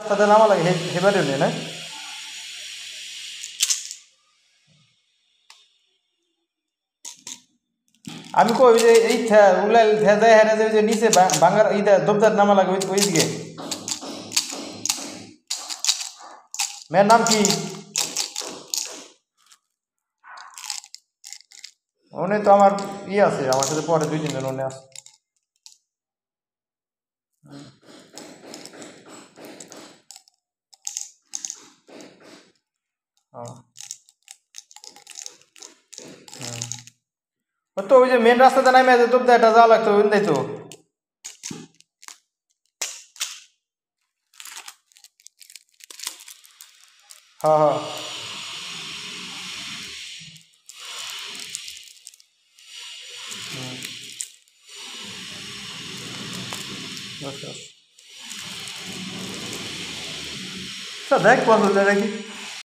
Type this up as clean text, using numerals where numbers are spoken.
রাস্তাতে নামা লাগে হেবারে নেই না আমি কই যে এই উলাল দেয় হ্যাঁ যে নিচে বাঙ্গার এইটা দবদার নামা লাগে ওই দিকে মেয়ের নাম কি উনি তো আমার আছে আমার সাথে পরে 2-3 জন উনি আছে তো ওই যে মেন রাস্তাতে নামে আছে তোর এটা যাওয়া লাগতো ওই তো হ্যাঁ আচ্ছা দেখ পছন্দ নাকি